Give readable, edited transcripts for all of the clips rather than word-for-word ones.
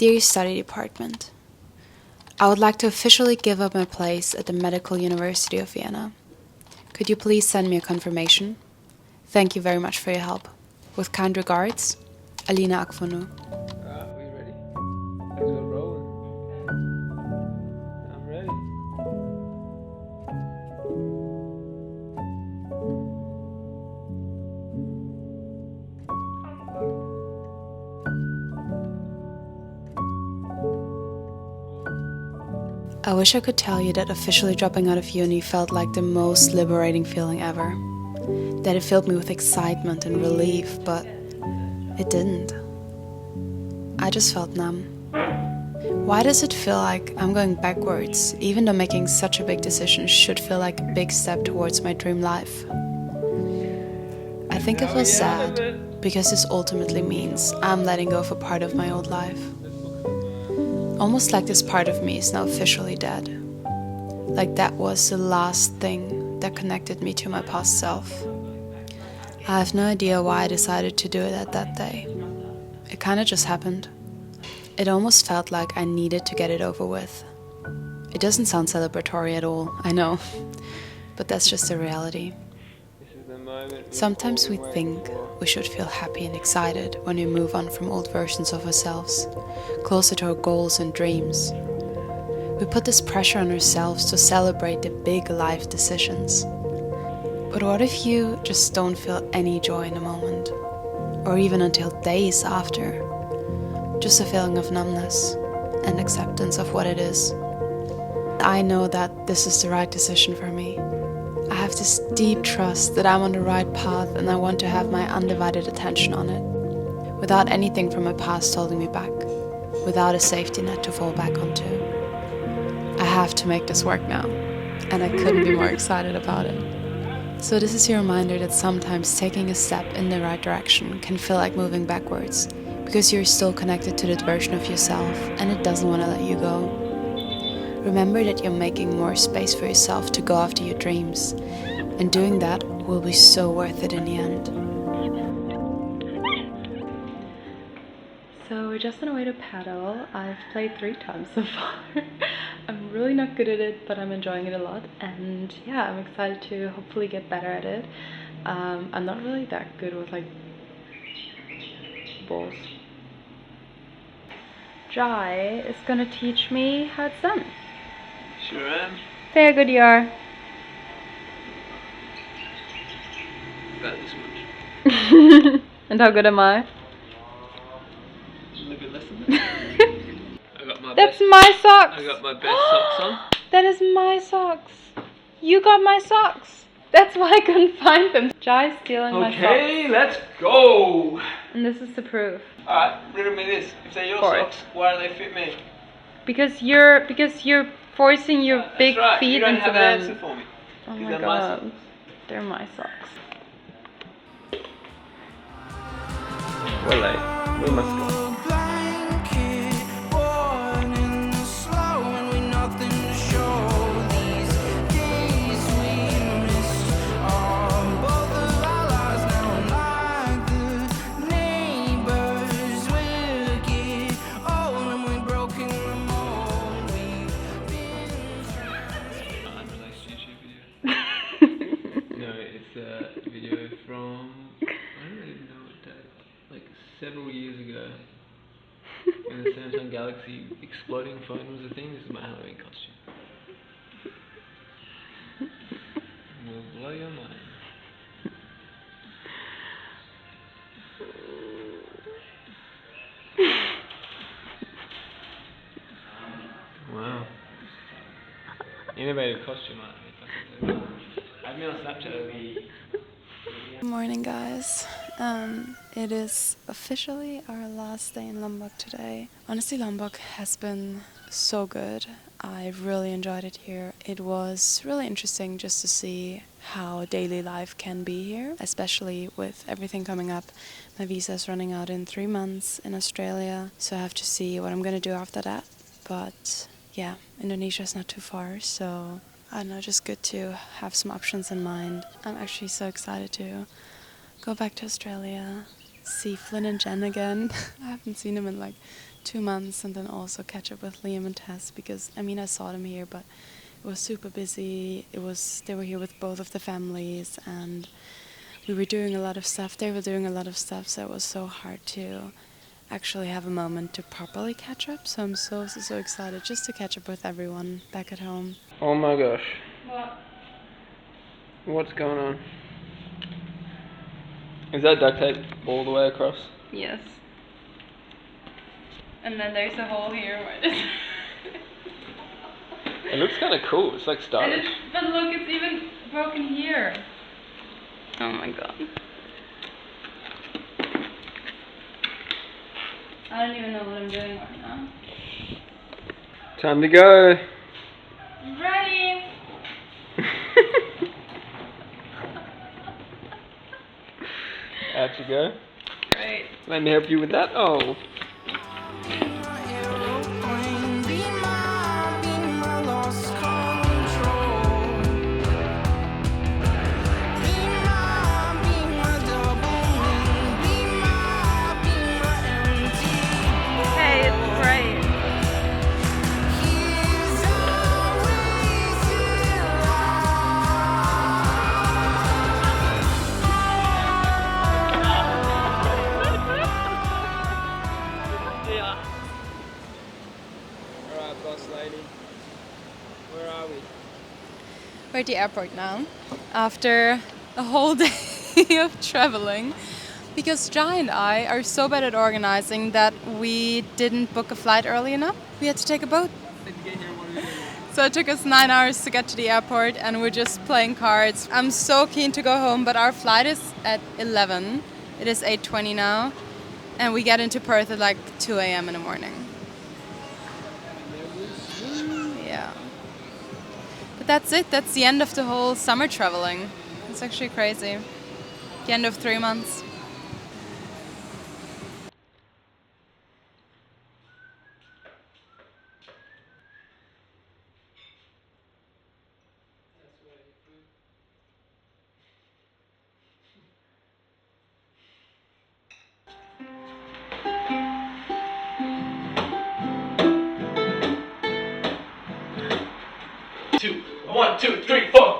Dear Study Department, I would like to officially give up my place at the Medical University of Vienna. Could you please send me a confirmation? Thank you very much for your help. With kind regards, alina.ackwonuu. We ready? Let's go rolling. I'm ready. I wish I could tell you that officially dropping out of uni felt like the most liberating feeling ever. That it filled me with excitement and relief, but it didn't. I just felt numb. Why does it feel like I'm going backwards, even though making such a big decision should feel like a big step towards my dream life? I think I feel sad, because this ultimately means I'm letting go of a part of my old life. Almost like this part of me is now officially dead. Like that was the last thing that connected me to my past self. I have no idea why I decided to do it at that day. It kinda just happened. It almost felt like I needed to get it over with. It doesn't sound celebratory at all, I know. But that's just the reality. Sometimes we think we should feel happy and excited when we move on from old versions of ourselves, closer to our goals and dreams. We put this pressure on ourselves to celebrate the big life decisions. But what if you just don't feel any joy in the moment? Or even until days after? Just a feeling of numbness and acceptance of what it is. I know that this is the right decision for me. I have this deep trust that I'm on the right path and I want to have my undivided attention on it. Without anything from my past holding me back. Without a safety net to fall back onto. I have to make this work now. And I couldn't be more excited about it. So this is your reminder that sometimes taking a step in the right direction can feel like moving backwards. Because you're still connected to that version of yourself and it doesn't want to let you go. Remember that you're making more space for yourself to go after your dreams, and doing that will be so worth it in the end. So we're just on our way to padel. I've played 3 times so far. I'm really not good at it, but I'm enjoying it a lot, and yeah, I'm excited to hopefully get better at it. I'm not really that good with like balls. Jai is gonna teach me how it's done. Sure am. Say how good you are. About this much. And how good am I? A little bit less than that. I got my That's best, my socks! I got my best socks on. That is my socks. You got my socks. That's why I couldn't find them. Jai's stealing my socks. Okay, let's go! And this is the proof. Alright, riddle me this. If they're your For it. socks, why do they fit me? Because you're forcing your big That's right. feet You don't into have them. an answer for me. Oh These my are my god. socks. They're my socks. We're late. We must go. No, it's a video from, I don't even know what date, like several years ago, when the Samsung Galaxy exploding phone was a thing. This is my Halloween costume. Will blow your mind. Wow. Innovative costume art. Add me on Snapchat. Good morning, guys. It is officially our last day in Lombok today. Honestly, Lombok has been so good. I really enjoyed it here. It was really interesting just to see how daily life can be here, especially with everything coming up. My visa is running out in 3 months in Australia, so I have to see what I'm gonna do after that. But yeah, Indonesia is not too far, so I don't know, just good to have some options in mind. I'm actually so excited to go back to Australia, see Flynn and Jen again. I haven't seen them in like 2 months, and then also catch up with Liam and Tess because I mean I saw them here, but it was super busy. They were here with both of the families, and we were doing a lot of stuff. They were doing a lot of stuff, so it was so hard to actually have a moment to properly catch up. So I'm so excited just to catch up with everyone back at home. Oh my gosh. What? What's going on? Is that duct tape all the way across? Yes. And then there's a hole here where this. It looks kind of cool. It's like stylish. But look, it's even broken here. Oh my god. I don't even know what I'm doing right now. Time to go. Ready! Out you go. Great. Let me help you with that. Oh. Hey, it's great. Alright, boss lady. Where are we? We're at the airport now, after a whole day of traveling, because Jai and I are so bad at organizing that we didn't book a flight early enough. We had to take a boat. So it took us 9 hours to get to the airport, and we're just playing cards. I'm so keen to go home, but our flight is at 11. It is 8:20 now, and we get into Perth at like 2 a.m. in the morning. Yeah. But that's it. That's the end of the whole summer traveling. It's actually crazy. The end of 3 months. Two. 1, 2, 3, 4.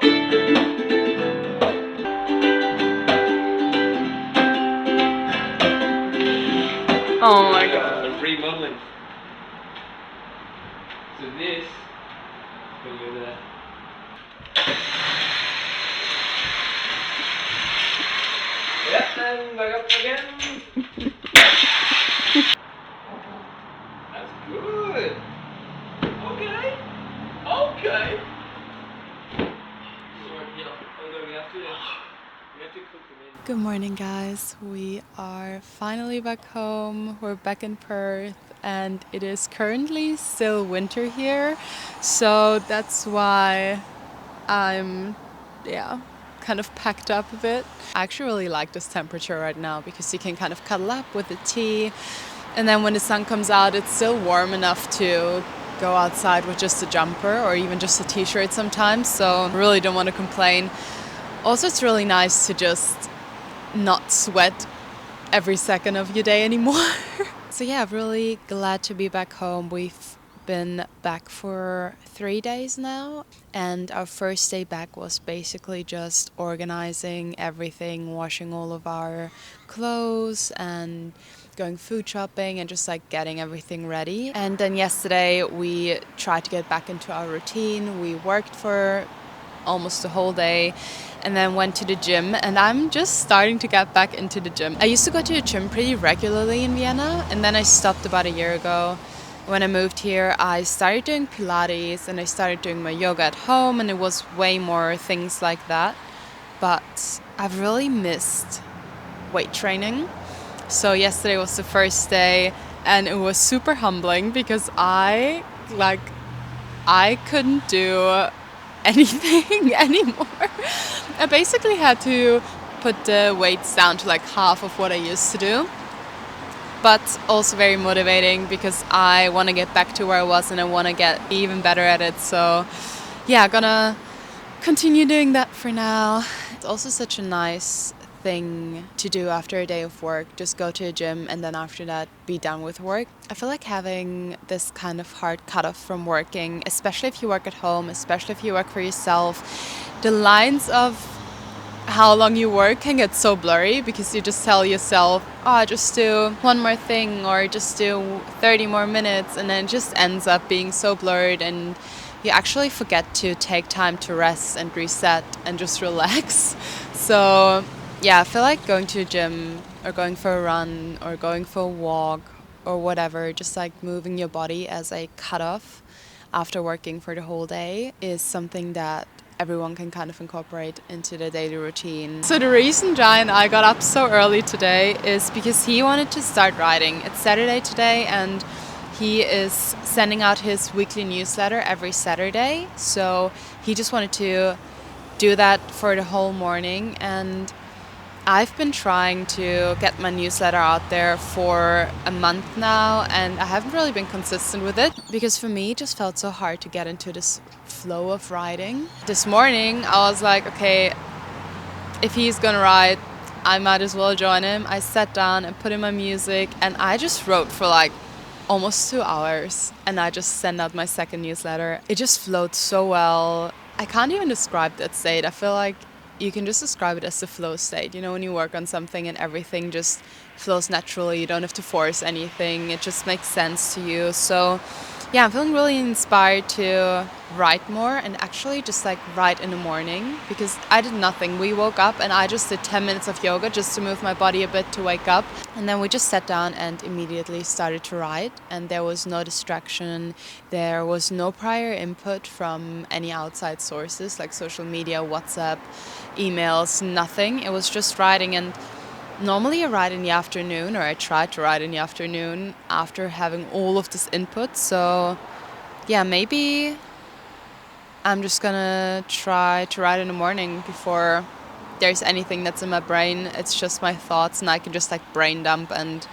Oh my god. Remodeling. So this. Put you over there. Yep, and back up again. That's good. Okay. Okay. Good morning, guys. We are finally back home. We're back in Perth, and it is currently still winter here. So that's why I'm, kind of packed up a bit. I actually really like this temperature right now because you can kind of cuddle up with the tea. And then when the sun comes out, it's still warm enough to go outside with just a jumper or even just a t-shirt sometimes. So I really don't want to complain. Also, it's really nice to just not sweat every second of your day anymore. So yeah, really glad to be back home. We've been back for 3 days now, and our first day back was basically just organizing everything, washing all of our clothes and going food shopping and just like getting everything ready. And then yesterday we tried to get back into our routine. We worked for almost the whole day and then went to the gym, and I'm just starting to get back into the gym. I used to go to the gym pretty regularly in Vienna, and then I stopped about a year ago. When I moved here, I started doing Pilates and I started doing my yoga at home, and it was way more things like that. But I've really missed weight training. So yesterday was the first day, and it was super humbling because I couldn't do anything anymore. I basically had to put the weights down to like half of what I used to do, but also very motivating because I want to get back to where I was and I want to get even better at it. So yeah, gonna continue doing that for now. It's also such a nice thing to do after a day of work, just go to a gym and then after that be done with work. I feel like having this kind of hard cutoff from working, especially if you work at home, especially if you work for yourself, the lines of how long you work can get so blurry because you just tell yourself, oh, just do one more thing or just do 30 more minutes, and then it just ends up being so blurred and you actually forget to take time to rest and reset and just relax. So yeah, I feel like going to a gym or going for a run or going for a walk or whatever, just like moving your body as a cutoff after working for the whole day is something that everyone can kind of incorporate into their daily routine. So the reason Jai and I got up so early today is because he wanted to start writing. It's Saturday today and he is sending out his weekly newsletter every Saturday. So he just wanted to do that for the whole morning, and I've been trying to get my newsletter out there for a month now, and I haven't really been consistent with it because for me it just felt so hard to get into this flow of writing. This morning I was like, okay, if he's gonna write, I might as well join him. I sat down and put in my music and I just wrote for like almost 2 hours, and I just sent out my second newsletter. It just flowed so well. I can't even describe that state. I feel like you can just describe it as the flow state. You know, when you work on something and everything just flows naturally, you don't have to force anything, it just makes sense to you. So yeah, I'm feeling really inspired to write more and actually just like write in the morning because I did nothing. We woke up and I just did 10 minutes of yoga just to move my body a bit to wake up. And then we just sat down and immediately started to write, and there was no distraction. There was no prior input from any outside sources like social media, WhatsApp, emails, nothing. It was just writing. And normally I write in the afternoon, or I try to write in the afternoon after having all of this input. So yeah, maybe I'm just gonna try to write in the morning before there's anything that's in my brain. It's just my thoughts and I can just like brain dump and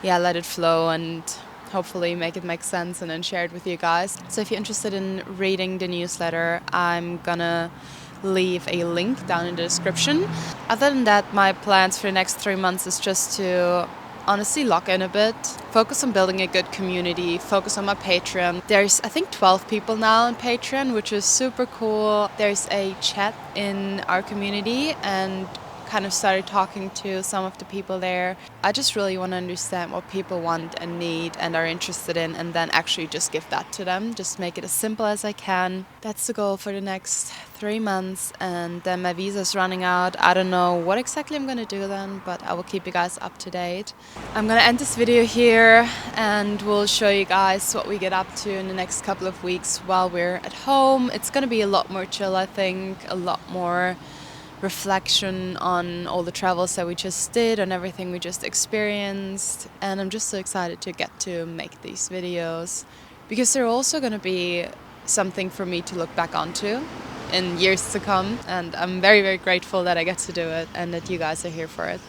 yeah, let it flow and hopefully make it make sense and then share it with you guys. So if you're interested in reading the newsletter, I'm gonna leave a link down in the description. Other than that, my plans for the next 3 months is just to honestly lock in a bit, focus on building a good community, focus on my Patreon. There's I think 12 people now on Patreon, which is super cool. There's a chat in our community and kind of started talking to some of the people there. I just really want to understand what people want and need and are interested in, and then actually just give that to them. Just make it as simple as I can. That's the goal for the next 3 months, and then my visa's running out. I don't know what exactly I'm gonna do then, but I will keep you guys up to date. I'm gonna end this video here and we'll show you guys what we get up to in the next couple of weeks while we're at home. It's gonna be a lot more chill, I think, a lot more reflection on all the travels that we just did, on everything we just experienced, and I'm just so excited to get to make these videos because they're also going to be something for me to look back onto in years to come, and I'm very, very grateful that I get to do it and that you guys are here for it.